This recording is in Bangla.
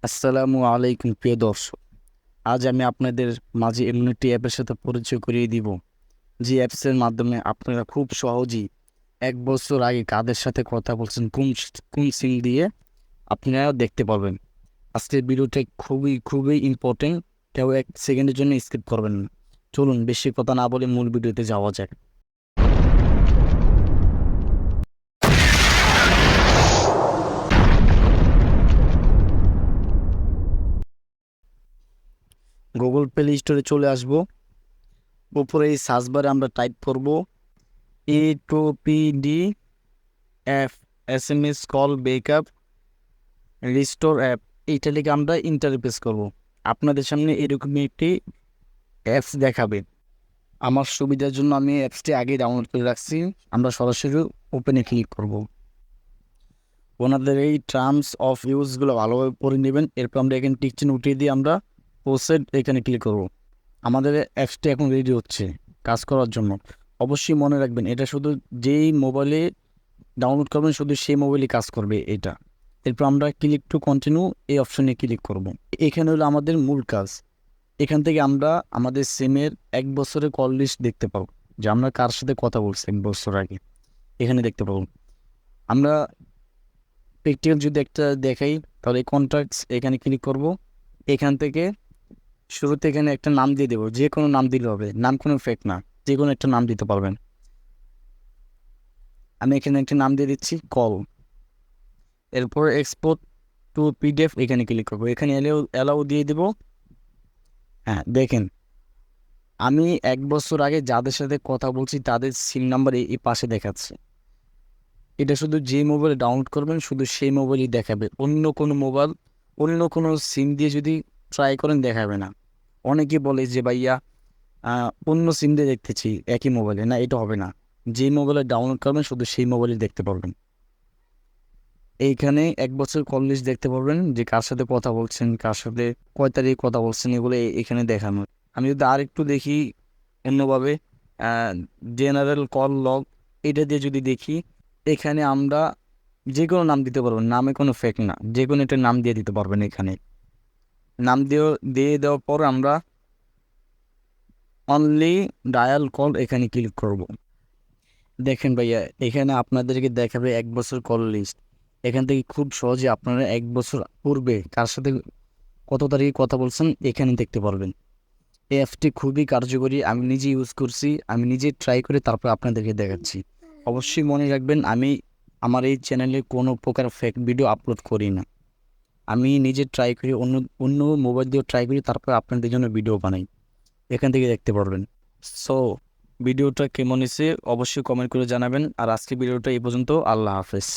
আসসালামু আলাইকুম প্রিয় দর্শক। আজ আমি আপনাদের মাঝে এমন একটি অ্যাপের সাথে পরিচয় করিয়ে দিব, যে অ্যাপসের মাধ্যমে আপনারা খুব সহজেই 1 বছর আগে কাদের সাথে কথা বলছেন, কোন কোন সিম দিয়ে, আপনারাও দেখতে পারবেন। আজকের ভিডিওটা খুবই খুবই ইম্পর্টেন্ট। কেউ 1 সেকেন্ডের জন্য স্কিপ করবেন না। চলুন বেশি কথা না বলে মূল ভিডিওতে যাওয়া যাক। গুগল প্লে স্টোরে চলে আসব। উপরে এই সার্চ বারে আমরা টাইপ করব e2pdf SMS call backup restore app. এইটা লিখে আমরা ইন্টারফেস করব। আপনাদের সামনে এরকম একটি অ্যাপস দেখাবে। আমার সুবিধার জন্য আমি অ্যাপসটি আগে ডাউনলোড করে রাখছি। আমরা সরাসরি ওপেনে ক্লিক করব। ওনাদের এই টার্মস অফ ইউজগুলো ভালোভাবে পড়ে নেবেন। এরপর আমরা এখানে টিক চিহ্ন উঠিয়ে দিয়ে আমরা প্রসেড এখানে ক্লিক করব। আমাদের অ্যাপসটি এখন রেডি হচ্ছে কাজ করার জন্য। অবশ্যই মনে রাখবেন, এটা শুধু যেই মোবাইলে ডাউনলোড করবেন শুধু সেই মোবাইলই কাজ করবে এটা। এরপর আমরা ক্লিক টু কন্টিনিউ এই অপশনে ক্লিক করব। এখানে হলো আমাদের মূল কাজ। এখান থেকে আমরা আমাদের সিমের 1 বছরের কল লিস্ট দেখতে পাবো, যে আমরা কার সাথে কথা বলছি 1 বছর আগে। এখানে দেখতে পাবো। আমরা প্র্যাকটিক্যাল যদি একটা দেখাই, তাহলে কন্ট্যাক্টস এখানে ক্লিক করব। এখান থেকে শুরুতে এখানে একটা নাম দিয়ে দেবো, যে কোনো নাম দিলে হবে, নাম কোনো ফেক না, যে কোনো একটা নাম দিতে পারবেন। আমি এখানে একটা নাম দিয়ে দিচ্ছি কল। এরপর এক্সপোর্ট টু পিডিএফ এখানে ক্লিক করবো। এখানে অ্যালাউ দিয়ে দেবো। হ্যাঁ, দেখেন আমি 1 বছর আগে যাদের সাথে কথা বলছি তাদের সিম নাম্বার এই পাশে দেখাচ্ছে। এটা শুধু যে মোবাইলে ডাউনলোড করবেন শুধু সেই মোবাইলই দেখাবে। অন্য কোনো মোবাইল, অন্য কোনো সিম দিয়ে যদি ট্রাই করেন দেখাবে না। অনেকে বলে যে ভাইয়া অন্য সিম দিয়ে দেখতেছি একই মোবাইলে, না এটা হবে না। যে মোবাইলে ডাউনলোড করবেন শুধু সেই মোবাইলই দেখতে পারবেন। এইখানে 1 বছর কল লিস্ট দেখতে পারবেন, যে কার সাথে কথা বলছেন, কার সাথে কয় তারিখে কথা বলছেন, এগুলো এখানে দেখানো। আমি যদি আর একটু দেখি অন্যভাবে, জেনারেল কল লগ এটা দিয়ে যদি দেখি, এখানে আমরা যে কোনো নাম দিতে পারবেন, নামে কোনো ফেক না, যে কোনো একটা নাম দিয়ে দিতে পারবেন। এখানে নাম দিয়ে দেওয়ার পর আমরা অনলি ডায়াল কল এখানে ক্লিক করব। দেখেন ভাইয়া, এখানে আপনাদেরকে দেখাবে 1 বছর কল লিস্ট। এখান থেকে খুব সহজে আপনারা 1 বছর পূর্বে কার সাথে কত তারিখে কথা বলছেন এখানে দেখতে পারবেন। এই অ্যাপটি খুবই কার্যকরী, আমি নিজে ইউজ করছি, আমি নিজে ট্রাই করে তারপর আপনাদেরকে দেখাচ্ছি। অবশ্যই মনে রাখবেন, আমি আমার এই চ্যানেলে কোনো প্রকার ফেক ভিডিও আপলোড করি না। আমি নিজে ট্রাই করি, অন্য অন্য মোবাইল দিয়েও ট্রাই করি, তারপর আপনাদের জন্য ভিডিও বানাই। এখান থেকে দেখতে পারবেন। সো ভিডিওটা কেমন হয়েছে অবশ্যই কমেন্ট করে জানাবেন। আর আজকে ভিডিওটা এই পর্যন্ত। আল্লাহ হাফেজ।